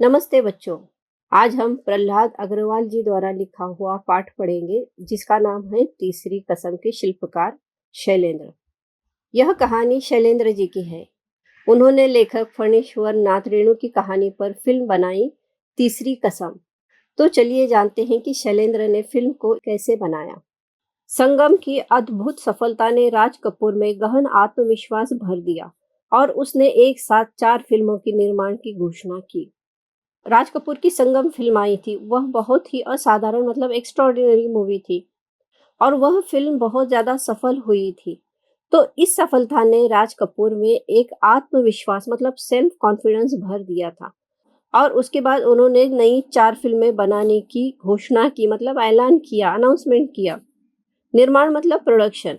नमस्ते बच्चों। आज हम प्रहलाद अग्रवाल जी द्वारा लिखा हुआ पाठ पढ़ेंगे जिसका नाम है तीसरी कसम के शिल्पकार शैलेंद्र। यह कहानी शैलेंद्र जी की है। उन्होंने लेखक फणीश्वर नाथ रेणु की कहानी पर फिल्म बनाई तीसरी कसम। तो चलिए जानते हैं कि शैलेंद्र ने फिल्म को कैसे बनाया। संगम की अद्भुत सफलता ने राज कपूर में गहन आत्मविश्वास भर दिया और उसने एक साथ 4 फिल्मों के निर्माण की घोषणा की। राज कपूर की संगम फिल्म आई थी, वह बहुत ही असाधारण मतलब एक्स्ट्रॉर्डिनरी मूवी थी और वह फिल्म बहुत ज्यादा सफल हुई थी। तो इस सफलता ने राज कपूर में एक आत्मविश्वास मतलब सेल्फ कॉन्फिडेंस भर दिया था और उसके बाद उन्होंने नई 4 फिल्में बनाने की घोषणा की मतलब ऐलान किया, अनाउंसमेंट किया। निर्माण मतलब प्रोडक्शन।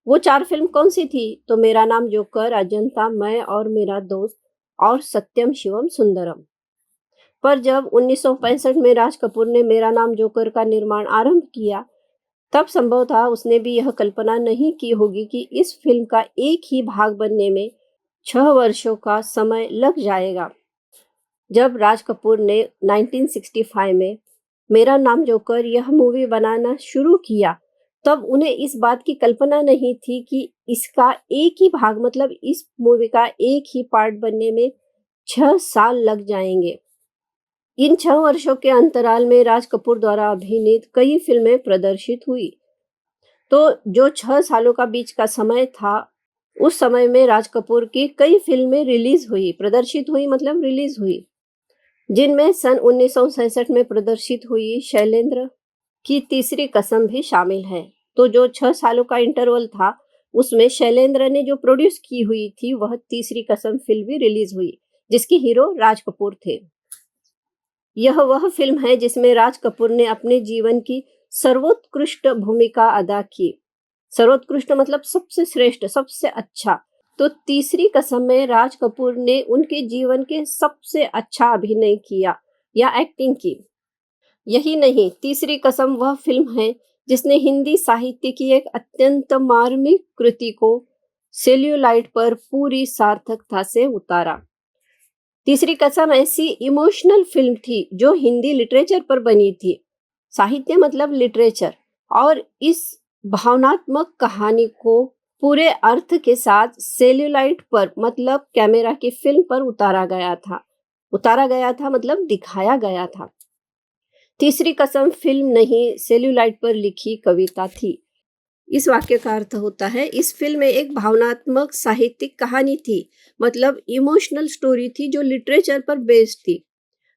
वो 4 फिल्म कौन सी थी? तो मेरा नाम जोकर, अजंता, मैं और मेरा दोस्त और सत्यम शिवम सुंदरम। पर जब 1965 में राज कपूर ने मेरा नाम जोकर का निर्माण आरंभ किया, तब संभव था उसने भी यह कल्पना नहीं की होगी कि इस फिल्म का एक ही भाग बनने में 6 वर्षों का समय लग जाएगा। जब राज कपूर ने 1965 में मेरा नाम जोकर यह मूवी बनाना शुरू किया, तब उन्हें इस बात की कल्पना नहीं थी कि इसका एक ही भाग मतलब इस मूवी का एक ही पार्ट बनने में 6 साल लग जाएंगे। इन 6 वर्षों के अंतराल में राज कपूर द्वारा अभिनीत कई फिल्में प्रदर्शित हुई। तो जो 6 सालों का बीच का समय था, उस समय में राज कपूर की कई फिल्में रिलीज हुई, प्रदर्शित हुई मतलब रिलीज हुई, जिनमें सन 1967 में प्रदर्शित हुई शैलेंद्र की तीसरी कसम भी शामिल है। तो जो 6 सालों का इंटरवल था, उसमें शैलेंद्र ने जो प्रोड्यूस की हुई थी वह तीसरी कसम फिल्म भी रिलीज हुई, जिसकी हीरो राज कपूर थे। यह वह फिल्म है जिसमें राज कपूर ने अपने जीवन की सर्वोत्कृष्ट भूमिका अदा की। सर्वोत्कृष्ट मतलब सबसे श्रेष्ठ, सबसे अच्छा। तो तीसरी कसम में राज कपूर ने उनके जीवन के सबसे अच्छा अभिनय किया या एक्टिंग की। यही नहीं, तीसरी कसम वह फिल्म है जिसने हिंदी साहित्य की एक अत्यंत मार्मिक कृति को सेल्यूलाइट पर पूरी सार्थकता से उतारा। तीसरी कसम ऐसी इमोशनल फिल्म थी जो हिंदी लिटरेचर पर बनी थी। साहित्य मतलब लिटरेचर। और इस भावनात्मक कहानी को पूरे अर्थ के साथ सेल्यूलाइट पर मतलब कैमरा की फिल्म पर उतारा गया था। उतारा गया था मतलब दिखाया गया था। तीसरी कसम फिल्म नहीं, सेल्यूलाइट पर लिखी कविता थी। इस वाक्य का अर्थ होता है, इस फिल्म में एक भावनात्मक साहित्यिक कहानी थी, मतलब इमोशनल स्टोरी थी जो लिटरेचर पर बेस्ड थी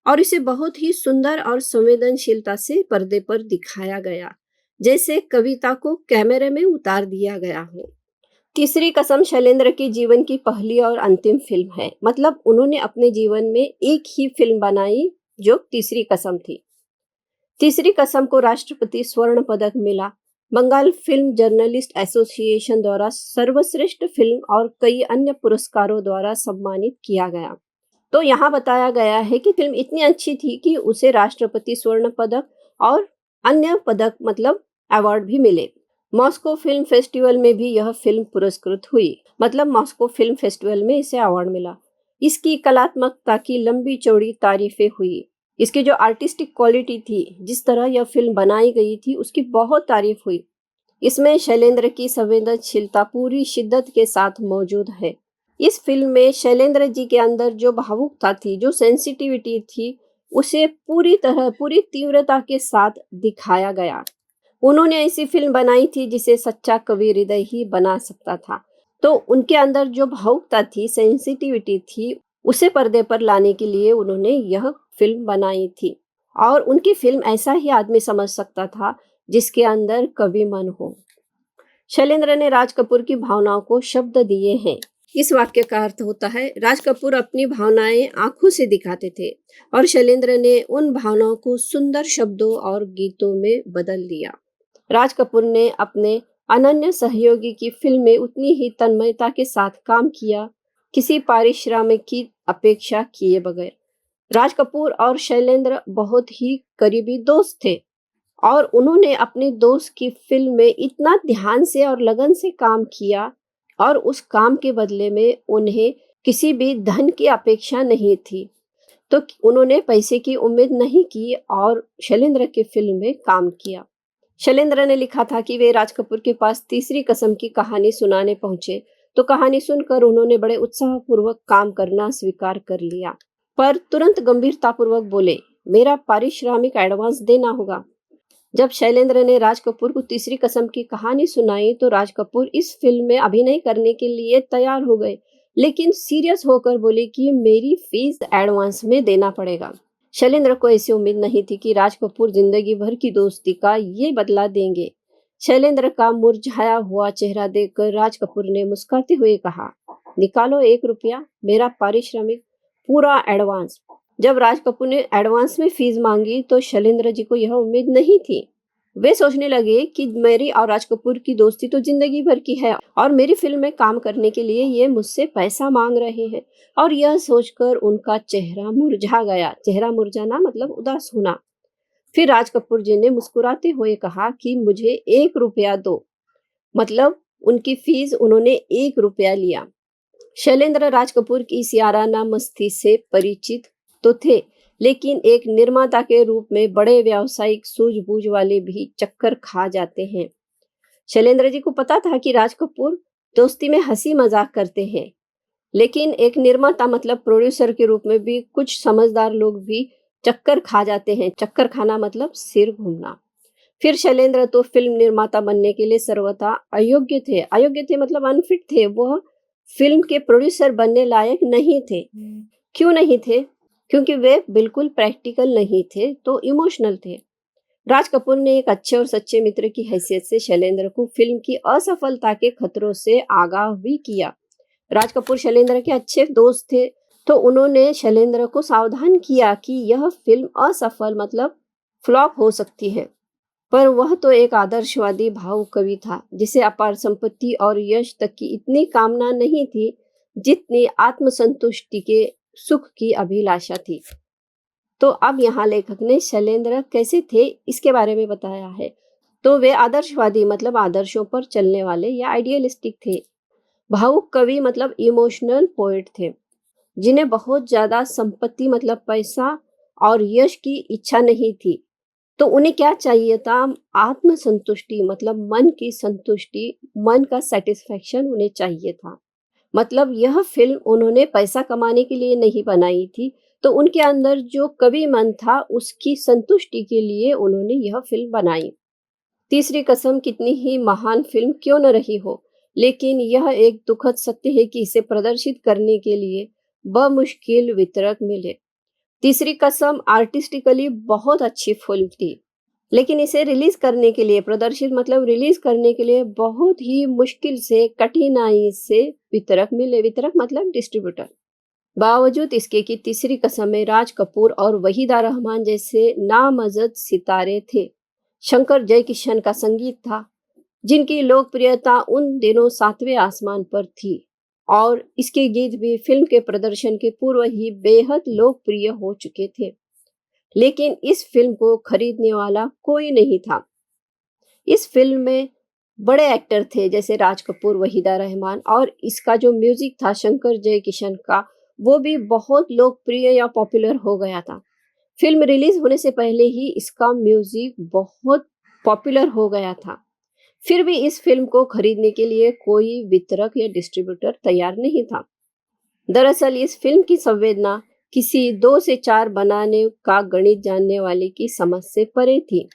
और इसे बहुत ही सुंदर और संवेदनशीलता से पर्दे पर दिखाया गया, जैसे कविता को कैमरे में उतार दिया गया हो। तीसरी कसम शैलेंद्र की जीवन की पहली और अंतिम फिल्म है, मतलब उन्होंने अपने जीवन में एक ही फिल्म बनाई जो तीसरी कसम थी। तीसरी कसम को राष्ट्रपति स्वर्ण पदक मिला। बंगाल फिल्म जर्नलिस्ट एसोसिएशन द्वारा सर्वश्रेष्ठ फिल्म और कई अन्य पुरस्कारों द्वारा सम्मानित किया गया। तो यहाँ बताया गया है कि फिल्म इतनी अच्छी थी कि उसे राष्ट्रपति स्वर्ण पदक और अन्य पदक मतलब अवार्ड भी मिले। मॉस्को फिल्म फेस्टिवल में भी यह फिल्म पुरस्कृत हुई, मतलब मॉस्को फिल्म फेस्टिवल में इसे अवार्ड मिला। इसकी कलात्मकता की लंबी चौड़ी तारीफें हुई। इसकी जो आर्टिस्टिक क्वालिटी थी, जिस तरह यह फिल्म बनाई गई थी, उसकी बहुत तारीफ हुई। इसमें शैलेंद्र की संवेदनशीलता पूरी शिद्दत के साथ मौजूद है। इस फिल्म में शैलेंद्र जी के अंदर जो भावुकता थी, जो सेंसिटिविटी थी, उसे पूरी तरह पूरी तीव्रता के साथ दिखाया गया। उन्होंने ऐसी फिल्म बनाई थी जिसे सच्चा कवि हृदय ही बना सकता था। तो उनके अंदर जो भावुकता थी, सेंसिटिविटी थी, उसे पर्दे पर लाने के लिए उन्होंने यह फिल्म बनाई थी। और उनकी फिल्म ऐसा ही आदमी समझ सकता था जिसके अंदर कवि मन हो। शैलेंद्र ने राज कपूर की भावनाओं को शब्द दिए हैं। इस वाक्य का अर्थ होता है, राज कपूर अपनी भावनाएं आंखों से दिखाते थे और शैलेंद्र ने उन भावनाओं को सुंदर शब्दों और गीतों में बदल दिया। राज कपूर ने अपने अनन्य सहयोगी की फिल्म में उतनी ही तन्मयता के साथ काम किया, किसी पारिश्रमिक की अपेक्षा किए बगैर। राज कपूर और शैलेंद्र बहुत ही करीबी दोस्त थे और उन्होंने अपने दोस्त की फिल्म में इतना ध्यान से और लगन से काम किया और उस काम के बदले में उन्हें किसी भी धन की अपेक्षा नहीं थी। तो उन्होंने पैसे की उम्मीद नहीं की और शैलेंद्र की फिल्म में काम किया। शैलेंद्र ने लिखा था कि वे राज कपूर के पास तीसरी कसम की कहानी सुनाने पहुंचे, तो कहानी सुनकर उन्होंने बड़े उत्साहपूर्वक काम करना स्वीकार कर लिया, पर तुरंत गंभीरतापूर्वक बोले, मेरा पारिश्रमिक एडवांस देना होगा। जब शैलेंद्र ने राज कपूर को तीसरी कसम की कहानी सुनाई तो राज कपूर इस फिल्म में अभिनय करने के लिए तैयार हो गए, लेकिन सीरियस होकर बोले कि मेरी फीस एडवांस में देना पड़ेगा। शैलेंद्र को ऐसी उम्मीद नहीं थी कि राज कपूर जिंदगी भर की दोस्ती का ये बदला देंगे। शैलेंद्र का मुरझाया हुआ चेहरा देखकर राज कपूर ने मुस्कुराते हुए कहा, निकालो 1 रुपया, मेरा पारिश्रमिक, पूरा एडवांस। जब राज कपूर ने एडवांस में फीस मांगी तो शैलेंद्र जी को यह उम्मीद नहीं थी। वे सोचने लगे कि मेरी और राज कपूर की दोस्ती तो जिंदगी भर की है और मेरी फिल्म में काम करने के लिए ये मुझसे पैसा मांग रहे हैं, और यह सोचकर उनका चेहरा मुरझा गया। चेहरा मुरझाना मतलब उदास होना। फिर राज कपूर जी ने मुस्कुराते हुए कहा कि मुझे 1 रुपया दो, मतलब उनकी फीस उन्होंने 1 रुपया लिया। शैलेंद्र राज कपूर की इस याराना मस्ती से परिचित तो थे, लेकिन एक निर्माता के रूप में बड़े व्यावसायिक सूझबूझ वाले भी चक्कर खा जाते हैं। शैलेंद्र जी को पता था कि राज कपूर दोस्ती में हंसी मजाक करते हैं, लेकिन एक निर्माता मतलब प्रोड्यूसर के रूप में भी कुछ समझदार लोग भी चक्कर खा जाते हैं। चक्कर खाना मतलब सिर घूमना। फिर शैलेंद्र तो फिल्म निर्माता बनने के लिए सर्वथा अयोग्य थे। अयोग्य थे मतलब अनफिट थे। वह फिल्म के प्रोड्यूसर बनने लायक नहीं थे। क्यों नहीं थे? क्योंकि वे बिल्कुल प्रैक्टिकल नहीं थे, तो इमोशनल थे। राज कपूर ने एक अच्छे और सच्चे मित्र की हैसियत से शैलेंद्र को फिल्म की असफलता के खतरों से आगाह भी किया। राज कपूर शैलेंद्र के अच्छे दोस्त थे, तो उन्होंने शैलेंद्र को सावधान किया कि यह फिल्म असफल मतलब फ्लॉप हो सकती है। पर वह तो एक आदर्शवादी भावुक कवि था, जिसे अपार संपत्ति और यश तक की इतनी कामना नहीं थी जितनी आत्मसंतुष्टि के सुख की अभिलाषा थी। तो अब यहाँ लेखक ने शैलेंद्र कैसे थे इसके बारे में बताया है। तो वे आदर्शवादी मतलब आदर्शों पर चलने वाले या आइडियलिस्टिक थे। भावुक कवि मतलब इमोशनल पोएट थे, जिन्हें बहुत ज्यादा संपत्ति मतलब पैसा और यश की इच्छा नहीं थी। तो उन्हें क्या चाहिए था? आत्म संतुष्टि मतलब मन की संतुष्टि, मन का सेटिस्फेक्शन उन्हें चाहिए था। मतलब यह फिल्म उन्होंने पैसा कमाने के लिए नहीं बनाई थी, तो उनके अंदर जो कवि मन था उसकी संतुष्टि के लिए उन्होंने यह फिल्म बनाई। तीसरी कसम कितनी ही महान फिल्म क्यों न रही हो, लेकिन यह एक दुखद सत्य है कि इसे प्रदर्शित करने के लिए बमुश्किल वितरक मिले। तीसरी कसम आर्टिस्टिकली बहुत अच्छी फिल्म थी, लेकिन इसे रिलीज करने के लिए, प्रदर्शित मतलब रिलीज करने के लिए बहुत ही मुश्किल से, कठिनाई से वितरक मिले। वितरक मतलब डिस्ट्रीब्यूटर। बावजूद इसके कि तीसरी कसम में राज कपूर और वहीदा रहमान जैसे नामजद सितारे थे। शंकर जयकिशन का संगीत था, जिनकी लोकप्रियता उन दिनों 7वें आसमान पर थी, और इसके गीत भी फिल्म के प्रदर्शन के पूर्व ही बेहद लोकप्रिय हो चुके थे। लेकिन इस फिल्म को खरीदने वाला कोई नहीं था। इस फिल्म में बड़े एक्टर थे जैसे राज कपूर, वहीदा रहमान, और इसका जो म्यूजिक था शंकर जयकिशन का, वो भी बहुत लोकप्रिय या पॉपुलर हो गया था। फिल्म रिलीज होने से पहले ही इसका म्यूजिक बहुत पॉपुलर हो गया था। फिर भी इस फिल्म को खरीदने के लिए कोई वितरक या डिस्ट्रीब्यूटर तैयार नहीं था। दरअसल इस फिल्म की संवेदना किसी 2 से 4 बनाने का गणित जानने वाले की समझ से परे थी।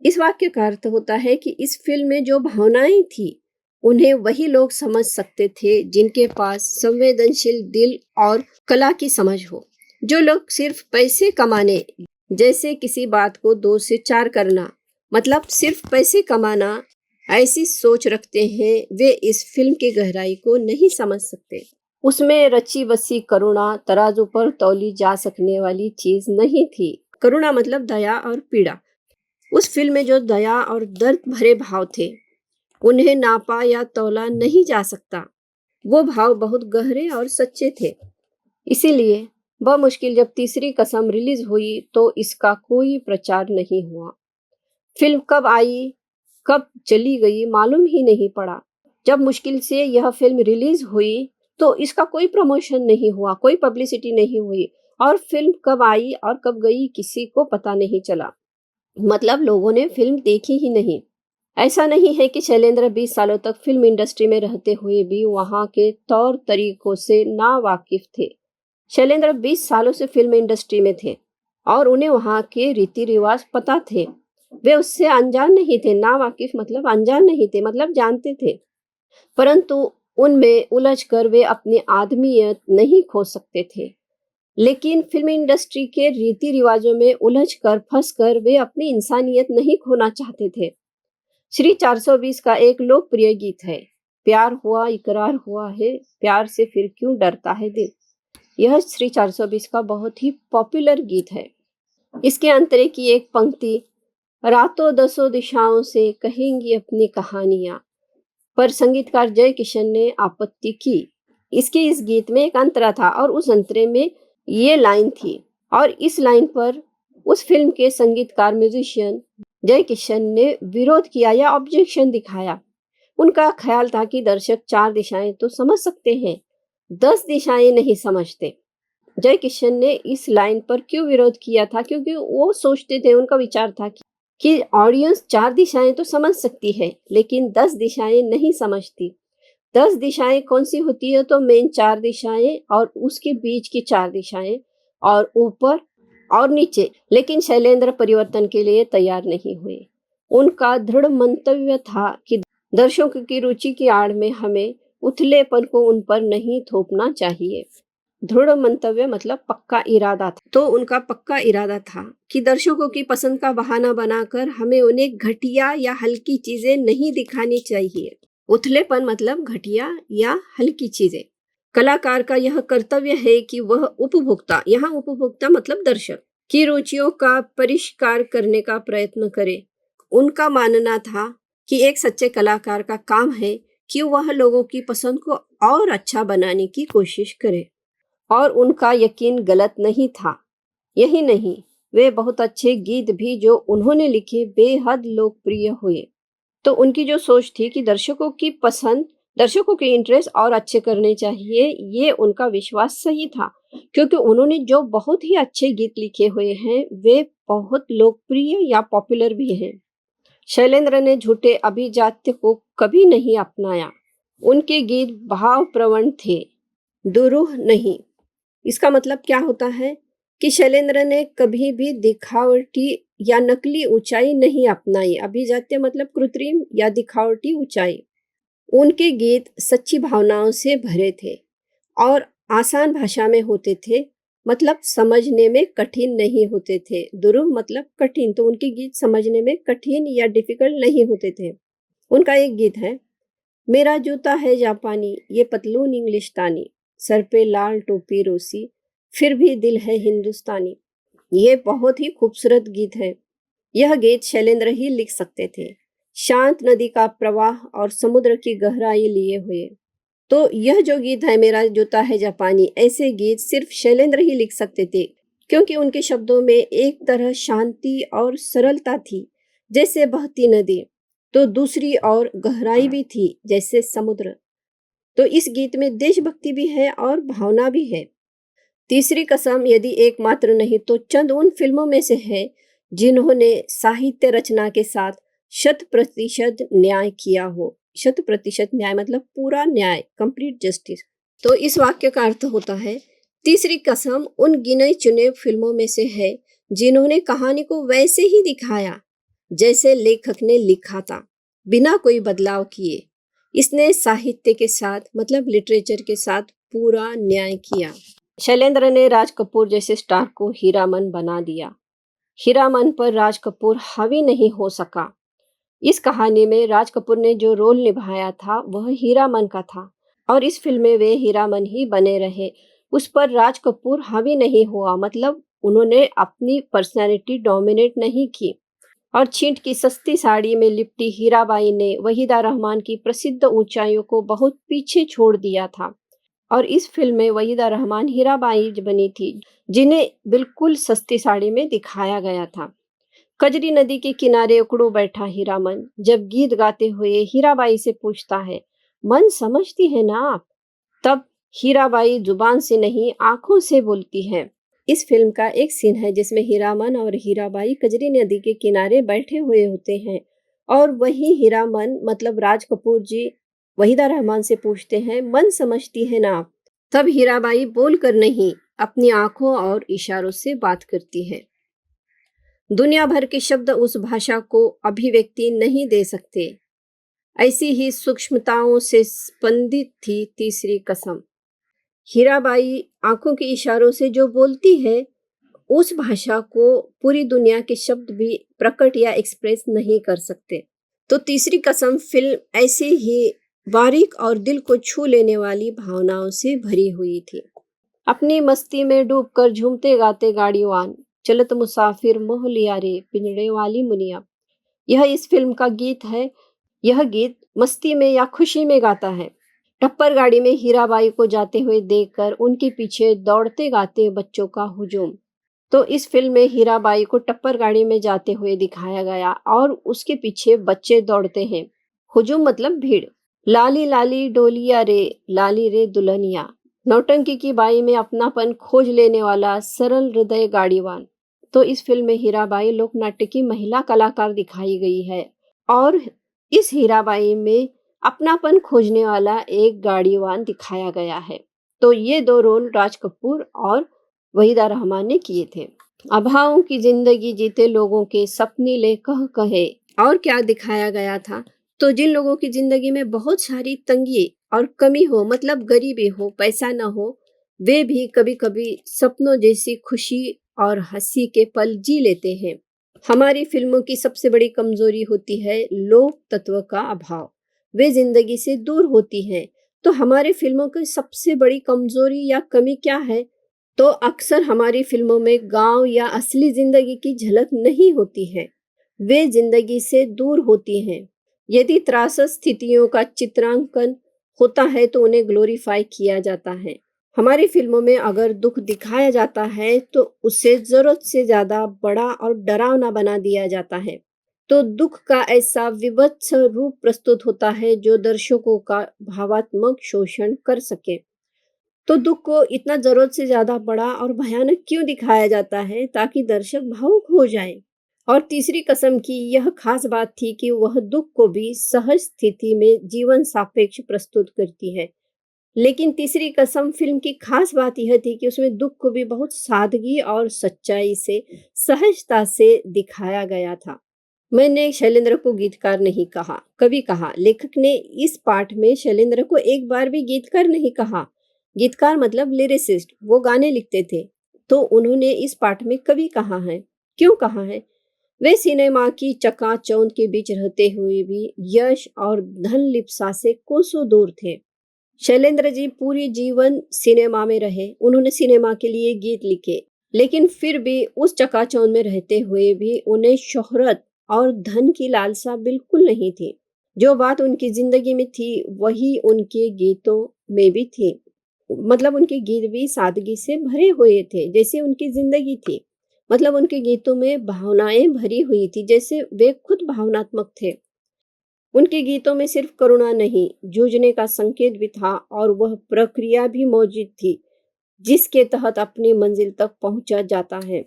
इस वाक्य का अर्थ होता है कि इस फिल्म में जो भावनाएं थी उन्हें वही लोग समझ सकते थे जिनके पास संवेदनशील दिल और कला की समझ हो। जो लोग सिर्फ पैसे कमाने, जैसे किसी बात को 2 से 4 करना मतलब सिर्फ पैसे कमाना, ऐसी सोच रखते हैं, वे इस फिल्म की गहराई को नहीं समझ सकते। उसमें रची बसी करुणा तराजू पर तौली जा सकने वाली चीज नहीं थी। करुणा मतलब दया और पीड़ा। उस फिल्म में जो दया और दर्द भरे भाव थे उन्हें नापा या तौला नहीं जा सकता। वो भाव बहुत गहरे और सच्चे थे। इसीलिए बमुश्किल जब तीसरी कसम रिलीज हुई तो इसका कोई प्रचार नहीं हुआ। फिल्म कब आई कब चली गई मालूम ही नहीं पड़ा। जब मुश्किल से यह फिल्म रिलीज हुई तो इसका कोई प्रमोशन नहीं हुआ, कोई पब्लिसिटी नहीं हुई, और फिल्म कब आई और कब गई किसी को पता नहीं चला। मतलब लोगों ने फिल्म देखी ही नहीं। ऐसा नहीं है कि शैलेंद्र 20 सालों तक फिल्म इंडस्ट्री में रहते हुए भी वहां के तौर तरीकों से ना वाकिफ थे। शैलेंद्र 20 सालों से फिल्म इंडस्ट्री में थे और उन्हें वहां के रीति रिवाज पता थे। वे उससे अनजान नहीं थे। ना वाकिफ मतलब अनजान नहीं थे, मतलब जानते थे, परंतु उनमें उलझकर वे अपनी आदमियत नहीं खो सकते थे। लेकिन फिल्म इंडस्ट्री के रीति रिवाजों में उलझकर फंसकर वे अपनी इंसानियत नहीं खोना चाहते थे। श्री 420 का एक लोकप्रिय गीत है, प्यार हुआ इकरार हुआ है, प्यार से फिर क्यों डरता है दिल। यह श्री 420 का बहुत ही पॉपुलर गीत है। इसके अंतरे की एक पंक्ति, रातों दसों दिशाओं से कहेंगी अपनी कहानियां, पर संगीतकार जय किशन ने आपत्ति की। इस गीत में एक अंतरा था और उस अंतरे में ये लाइन थी, और इस लाइन पर उस फिल्म के संगीतकार म्यूजिशियन जय किशन ने विरोध किया या ऑब्जेक्शन दिखाया। उनका ख्याल था कि दर्शक 4 दिशाएं तो समझ सकते हैं, 10 दिशाएं नहीं समझते। जय किशन ने इस लाइन पर क्यों विरोध किया था? क्योंकि वो सोचते थे, उनका विचार था कि ऑडियंस 4 दिशाएं तो समझ सकती है लेकिन 10 दिशाएं नहीं समझती। 10 दिशाएं कौन सी होती है? तो मेन 4 दिशाएं और उसके बीच की 4 दिशाएं और ऊपर और नीचे। लेकिन शैलेंद्र परिवर्तन के लिए तैयार नहीं हुए। उनका दृढ़ मंतव्य था कि दर्शकों की रुचि की आड़ में हमें उथलेपन को उन पर नहीं थोपना चाहिए। दृढ़ मंतव्य मतलब पक्का इरादा था। तो उनका पक्का इरादा था कि दर्शकों की पसंद का बहाना बनाकर हमें उन्हें घटिया या हल्की चीजें नहीं दिखानी चाहिए। उथलेपन मतलब घटिया या हल्की चीजें। कलाकार का यह कर्तव्य है कि वह उपभोक्ता, यहाँ उपभोक्ता मतलब दर्शक, की रुचियों का परिष्कार करने का प्रयत्न करे। उनका मानना था कि एक सच्चे कलाकार का काम है कि वह लोगों की पसंद को और अच्छा बनाने की कोशिश करे। और उनका यकीन गलत नहीं था। यही नहीं, वे बहुत अच्छे गीत भी जो उन्होंने लिखे बेहद लोकप्रिय हुए। तो उनकी जो सोच थी कि दर्शकों की पसंद, दर्शकों के इंटरेस्ट और अच्छे करने चाहिए, ये उनका विश्वास सही था। क्योंकि उन्होंने जो बहुत ही अच्छे गीत लिखे हुए हैं वे बहुत लोकप्रिय या पॉपुलर भी हैं। शैलेंद्र ने झूठे अभिजात्य को कभी नहीं अपनाया। उनके गीत भावप्रवण थे, दुरूह नहीं। इसका मतलब क्या होता है कि शैलेंद्र ने कभी भी दिखावटी या नकली ऊंचाई नहीं अपनाई। अभिजात्य मतलब कृत्रिम या दिखावटी ऊंचाई। उनके गीत सच्ची भावनाओं से भरे थे और आसान भाषा में होते थे, मतलब समझने में कठिन नहीं होते थे। दुरूह मतलब कठिन, तो उनके गीत समझने में कठिन या डिफिकल्ट नहीं होते थे। उनका एक गीत है, मेरा जूता है जापानी, ये पतलून इंग्लिशतानी, सर पे लाल टोपी रूसी, फिर भी दिल है हिंदुस्तानी। ये बहुत ही खूबसूरत गीत है। यह गीत शैलेंद्र ही लिख सकते थे, शांत नदी का प्रवाह और समुद्र की गहराई लिए हुए। तो यह जो गीत है, मेरा जूता है जापानी, ऐसे गीत सिर्फ शैलेंद्र ही लिख सकते थे, क्योंकि उनके शब्दों में एक तरह शांति और सरलता थी जैसे बहती नदी, तो दूसरी ओर गहराई भी थी जैसे समुद्र। तो इस गीत में देशभक्ति भी है और भावना भी है। तीसरी कसम यदि एकमात्र नहीं तो चंद उन फिल्मों में से है जिन्होंने साहित्य रचना के साथ 100% न्याय किया हो। 100% न्याय मतलब पूरा न्याय, कंप्लीट जस्टिस। तो इस वाक्य का अर्थ होता है, तीसरी कसम उन गिने चुने फिल्मों में से है जिन्होंने कहानी को वैसे ही दिखाया जैसे लेखक ने लिखा था, बिना कोई बदलाव किए। इसने साहित्य के साथ मतलब लिटरेचर के साथ पूरा न्याय किया। शैलेंद्र ने राज कपूर जैसे स्टार को हीरामन बना दिया। हीरामन पर राज कपूर हावी नहीं हो सका। इस कहानी में राज कपूर ने जो रोल निभाया था वह हीरामन का था और इस फिल्म में वे हीरामन ही बने रहे। उस पर राज कपूर हावी नहीं हुआ, मतलब उन्होंने अपनी पर्सनैलिटी डोमिनेट नहीं की। और छींट की सस्ती साड़ी में लिपटी हीराबाई ने वहीदा रहमान की प्रसिद्ध ऊंचाइयों को बहुत पीछे छोड़ दिया था। और इस फिल्म में वहीदा रहमान हीराबाई बनी थी जिन्हें बिल्कुल सस्ती साड़ी में दिखाया गया था। कजरी नदी के किनारे उकड़ो बैठा हीरामन जब गीत गाते हुए हीराबाई से पूछता है, मन समझती है ना आप? तब हीराबाई जुबान से नहीं आंखों से बोलती है, इस फिल्म का एक सीन है जिसमें हीरामन और हीराबाई कजरी नदी के किनारे बैठे हुए होते हैं और वही हीरामन मतलब राज कपूर जी वहीदा रहमान से पूछते हैं, मन समझती है ना आप? तब हीराबाई बोलकर नहीं, अपनी आंखों और इशारों से बात करती है। दुनिया भर के शब्द उस भाषा को अभिव्यक्ति नहीं दे सकते। ऐसी ही सूक्ष्मताओं से स्पंदित थी तीसरी कसम। हीराबाई आंखों के इशारों से जो बोलती है, उस भाषा को पूरी दुनिया के शब्द भी प्रकट या एक्सप्रेस नहीं कर सकते। तो तीसरी कसम फिल्म ऐसी ही बारीक और दिल को छू लेने वाली भावनाओं से भरी हुई थी। अपनी मस्ती में डूबकर झूमते गाते गाड़ीवान, चलत मुसाफिर मोह लिया रे पिंजड़े वाली मुनिया, यह इस फिल्म का गीत है। यह गीत मस्ती में या खुशी में गाता है। टप्पर गाड़ी में हीराबाई को जाते हुए देखकर उनके पीछे दौड़ते गाते बच्चों का हुजूम। तो इस फिल्म में हीराबाई को टप्पर गाड़ी में जाते हुए दिखाया गया और उसके पीछे बच्चे दौड़ते हैं। हुजूम मतलब भीड़। लाली लाली डोलिया रे, लाली रे दुल्हनिया, नौटंकी की बाई में अपनापन खोज लेने वाला सरल हृदय गाड़ीवान। तो इस फिल्म में हीराबाई लोक नाट्य की महिला कलाकार दिखाई गई है और इस हीराबाई में अपनापन खोजने वाला एक गाड़ीवान दिखाया गया है। तो ये दो रोल राज कपूर और वहीदा रहमान ने किए थे। अभावों की जिंदगी जीते लोगों के सपने ले कह कहे। और क्या दिखाया गया था? तो जिन लोगों की जिंदगी में बहुत सारी तंगी और कमी हो, मतलब गरीबी हो, पैसा न हो, वे भी कभी कभी सपनों जैसी खुशी और हंसी के पल जी लेते हैं। हमारी फिल्मों की सबसे बड़ी कमजोरी होती है लोक तत्व का अभाव। वे जिंदगी से दूर होती हैं। तो हमारी फिल्मों की सबसे बड़ी कमजोरी या कमी क्या है? तो अक्सर हमारी फिल्मों में गांव या असली जिंदगी की झलक नहीं होती है। वे जिंदगी से दूर होती हैं। यदि त्रासद स्थितियों का चित्रांकन होता है तो उन्हें ग्लोरीफाई किया जाता है। हमारी फिल्मों में अगर दुख दिखाया जाता है तो उसे जरूरत से ज्यादा बड़ा और डरावना बना दिया जाता है। तो दुख का ऐसा विभत्स रूप प्रस्तुत होता है जो दर्शकों का भावात्मक शोषण कर सके। तो दुख को इतना जरूरत से ज्यादा बड़ा और भयानक क्यों दिखाया जाता है? ताकि दर्शक भावुक हो जाए। और तीसरी कसम की यह खास बात थी कि वह दुख को भी सहज स्थिति में जीवन सापेक्ष प्रस्तुत करती है। लेकिन तीसरी कसम फिल्म की खास बात यह थी कि उसमें दुख को भी बहुत सादगी और सच्चाई से, सहजता से दिखाया गया था। मैंने शैलेंद्र को गीतकार नहीं कहा, कवि कहा। लेखक ने इस पाठ में शैलेंद्र को एक बार भी गीतकार नहीं कहा। गीतकार मतलब लिरिसिस्ट, वो गाने लिखते थे। तो उन्होंने इस पाठ में कवि कहा है। क्यों कहा है? वे सिनेमा की चकाचौंध के बीच रहते हुए भी यश और धन लिप्सा से कोसों दूर थे। शैलेंद्र जी पूरी जीवन सिनेमा में रहे, उन्होंने सिनेमा के लिए गीत लिखे, लेकिन फिर भी उस चकाचौंध में रहते हुए भी उन्हें शोहरत और धन की लालसा बिल्कुल नहीं थी। जो बात उनकी जिंदगी में थी वही उनके गीतों में भी थी। मतलब उनके गीत भी सादगी से भरे हुए थे जैसे उनकी जिंदगी थी। मतलब उनके गीतों में भावनाएं भरी हुई थी जैसे वे खुद भावनात्मक थे। उनके गीतों में सिर्फ करुणा नहीं, जूझने का संकेत भी था और वह प्रक्रिया भी मौजूद थी जिसके तहत अपनी मंजिल तक पहुंचा जाता है।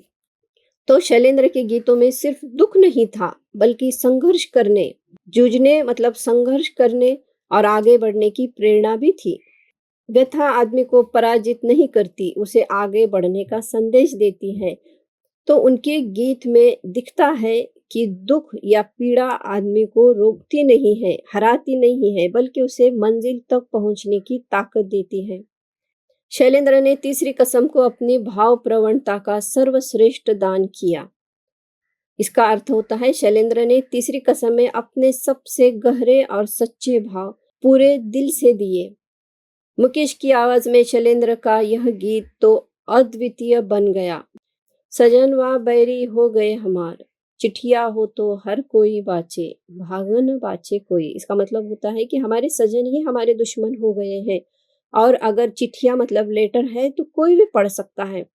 तो शैलेंद्र के गीतों में सिर्फ दुख नहीं था बल्कि संघर्ष करने, जूझने मतलब संघर्ष करने और आगे बढ़ने की प्रेरणा भी थी। व्यथा आदमी को पराजित नहीं करती, उसे आगे बढ़ने का संदेश देती है। तो उनके गीत में दिखता है कि दुख या पीड़ा आदमी को रोकती नहीं है, हराती नहीं है, बल्कि उसे मंजिल तक पहुंचने की ताकत देती है। शैलेंद्र ने तीसरी कसम को अपनी भाव प्रवणता का सर्वश्रेष्ठ दान किया। इसका अर्थ होता है शैलेंद्र ने तीसरी कसम में अपने सबसे गहरे और सच्चे भाव पूरे दिल से दिए। मुकेश की आवाज में शैलेंद्र का यह गीत तो अद्वितीय बन गया। सजनवा बैरी हो गए हमार, चिट्ठिया हो तो हर कोई बाचे, भागन बाचे कोई। इसका मतलब होता है कि हमारे सजन ही हमारे दुश्मन हो गए हैं और अगर चिट्ठिया मतलब लेटर है तो कोई भी पढ़ सकता है,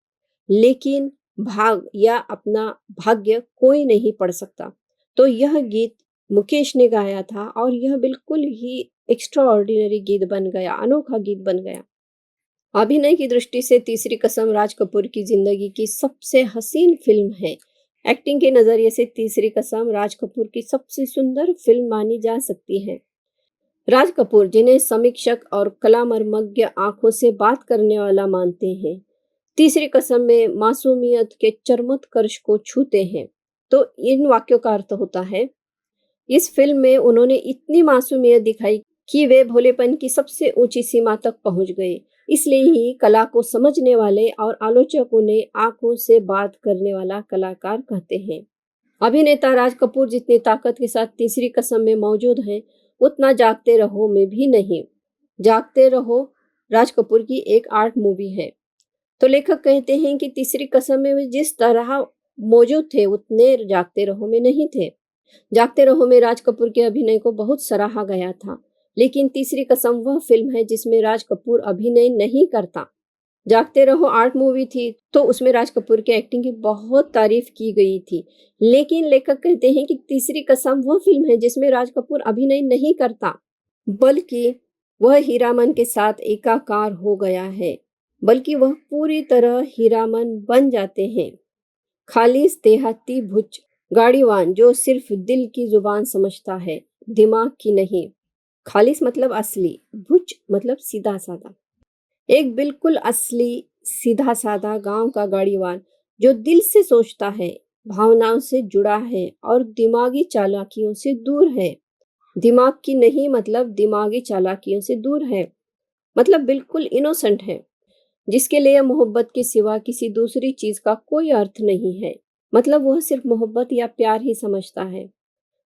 लेकिन भाग या अपना भाग्य कोई नहीं पढ़ सकता। तो यह गीत मुकेश ने गाया था और यह बिल्कुल ही एक्स्ट्रा ऑर्डिनरी गीत बन गया, अनोखा गीत बन गया। अभिनय की दृष्टि से तीसरी कसम राज कपूर की जिंदगी की सबसे हसीन फिल्म है। एक्टिंग के नजरिए से तीसरी कसम राज कपूर की सबसे सुंदर फिल्म मानी जा सकती है। राज कपूर, जिन्हें समीक्षक और कला मर्मज्ञ आंखों से बात करने वाला मानते हैं, तीसरी कसम में मासूमियत के चरमोत्कर्ष को छूते हैं। तो इन वाक्यों का अर्थ होता है, इस फिल्म में उन्होंने इतनी मासूमियत दिखाई कि वे भोलेपन की सबसे ऊंची सीमा तक पहुंच गए। इसलिए ही कला को समझने वाले और आलोचकों ने आंखों से बात करने वाला कलाकार कहते हैं। अभिनेता राज कपूर जितनी ताकत के साथ तीसरी कसम में मौजूद हैं, उतना जागते रहो में भी नहीं। जागते रहो राज कपूर की एक आर्ट मूवी है। तो लेखक कहते हैं कि तीसरी कसम में वे जिस तरह मौजूद थे, उतने जागते रहो में नहीं थे। जागते रहो में राज कपूर के अभिनय को बहुत सराहा गया था, लेकिन तीसरी कसम वह फिल्म है जिसमें राज कपूर अभिनय नहीं करता। जागते रहो आर्ट मूवी थी, तो उसमें राज कपूर की एक्टिंग की बहुत तारीफ की गई थी, लेकिन लेखक कहते हैं कि तीसरी कसम वह फिल्म है जिसमें राज कपूर अभिनय नहीं करता, बल्कि वह हीरामन के साथ एकाकार हो गया है। बल्कि वह पूरी तरह हीरामन बन जाते हैं। खालिस देहाती भुज गाड़ीवान जो सिर्फ दिल की जुबान समझता है, दिमाग की नहीं। खालिस मतलब असली, भुज मतलब सीधा साधा। एक बिल्कुल असली सीधा साधा गांव का गाड़ीवान जो दिल से सोचता है, भावनाओं से जुड़ा है और दिमागी चालाकियों से दूर है। दिमाग की नहीं मतलब दिमागी चालाकियों से दूर है, मतलब बिल्कुल इनोसेंट है, जिसके लिए मोहब्बत के सिवा किसी दूसरी चीज का कोई अर्थ नहीं है। मतलब वह सिर्फ मोहब्बत या प्यार ही समझता है।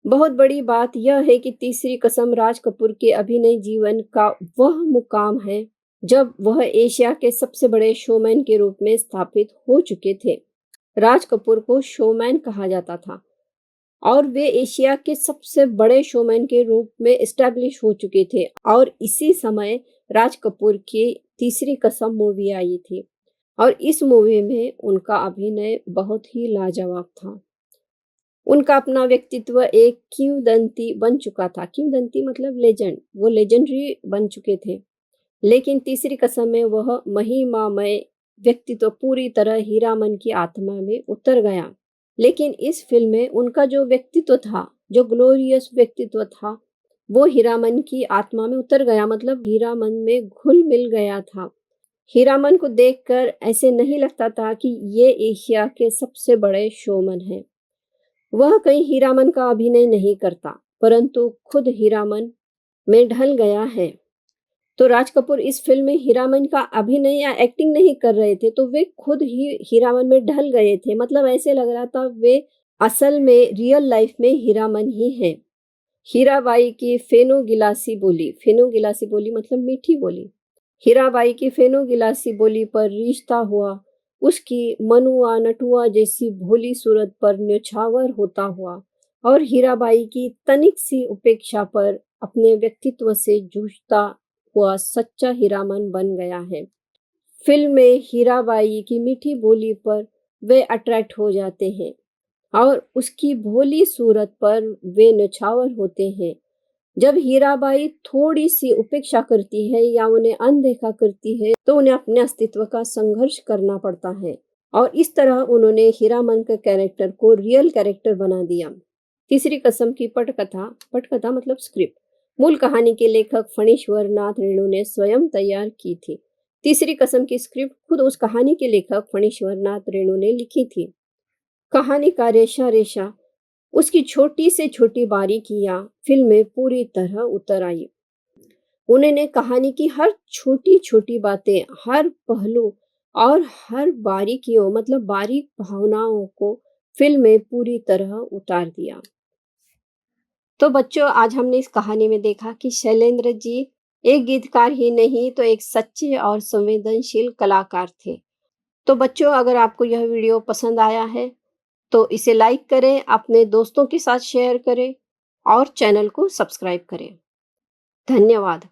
बहुत बड़ी बात यह है कि तीसरी कसम राज कपूर के अभिनय जीवन का वह मुकाम है जब वह एशिया के सबसे बड़े शोमैन के रूप में स्थापित हो चुके थे। राज कपूर को शोमैन कहा जाता था और वे एशिया के सबसे बड़े शोमैन के रूप में एस्टैब्लिश हो चुके थे। और इसी समय राज कपूर की तीसरी कसम मूवी आई थी और इस मूवी में उनका अभिनय बहुत ही लाजवाब था। उनका अपना व्यक्तित्व एक किंवदंती बन चुका था। किंवदंती मतलब लेजेंड, वो लेजेंडरी बन चुके थे। लेकिन तीसरी कसम में वह महिमामय व्यक्तित्व पूरी तरह हीरामन की आत्मा में उतर गया। लेकिन इस फिल्म में उनका जो व्यक्तित्व था, जो ग्लोरियस व्यक्तित्व था, वो हीरामन की आत्मा में उतर गया, मतलब हीरामन में घुल मिल गया था। हीरामन को देखकर ऐसे नहीं लगता था कि ये एशिया के सबसे बड़े शोमैन हैं। वह कहीं हीरामन का अभिनय नहीं करता, परंतु खुद हीरामन में ढल गया है। तो राज कपूर इस फिल्म में हीरामन का अभिनय या एक्टिंग नहीं कर रहे थे, तो वे खुद ही हीरामन में ढल गए थे। मतलब ऐसे लग रहा था वे असल में रियल लाइफ में हीरामन ही हैं। हीराबाई की फेनो गिलासी बोली, फेनो गिलासी बोली मतलब मीठी बोली। हीराबाई की फेनो गिलासी बोली पर रिश्ता हुआ, उसकी मनुआ नटुआ जैसी भोली सूरत पर न्योछावर होता हुआ, और हीराबाई की तनिक सी उपेक्षा पर अपने व्यक्तित्व से जूझता हुआ सच्चा हीरामन बन गया है। फिल्म में हीराबाई की मीठी बोली पर वे अट्रैक्ट हो जाते हैं और उसकी भोली सूरत पर वे नछावर होते हैं। जब हीराबाई थोड़ी सी उपेक्षा करती है या उन्हें अनदेखा करती है, तो उन्हें अपने अस्तित्व का संघर्ष करना पड़ता है और इस तरह उन्होंने हीरामन के कैरेक्टर को रियल कैरेक्टर बना दिया। तीसरी कसम की पटकथा, पटकथा मतलब स्क्रिप्ट, मूल कहानी के लेखक फणीश्वर नाथ रेणु ने स्वयं तैयार की थी। तीसरी कसम की स्क्रिप्ट खुद उस कहानी के लेखक फणीश्वर नाथ रेणु ने लिखी थी। कहानी का रेशा रेशा, उसकी छोटी से छोटी बारीकियां फिल्म में पूरी तरह उतर आई। उन्होंने कहानी की हर छोटी छोटी बातें, हर पहलू और हर बारीकियों मतलब बारीक भावनाओं को फिल्म में पूरी तरह उतार दिया। तो बच्चों, आज हमने इस कहानी में देखा कि शैलेंद्र जी एक गीतकार ही नहीं, तो एक सच्चे और संवेदनशील कलाकार थे। तो बच्चों, अगर आपको यह वीडियो पसंद आया है तो इसे लाइक करें, अपने दोस्तों के साथ शेयर करें और चैनल को सब्सक्राइब करें। धन्यवाद।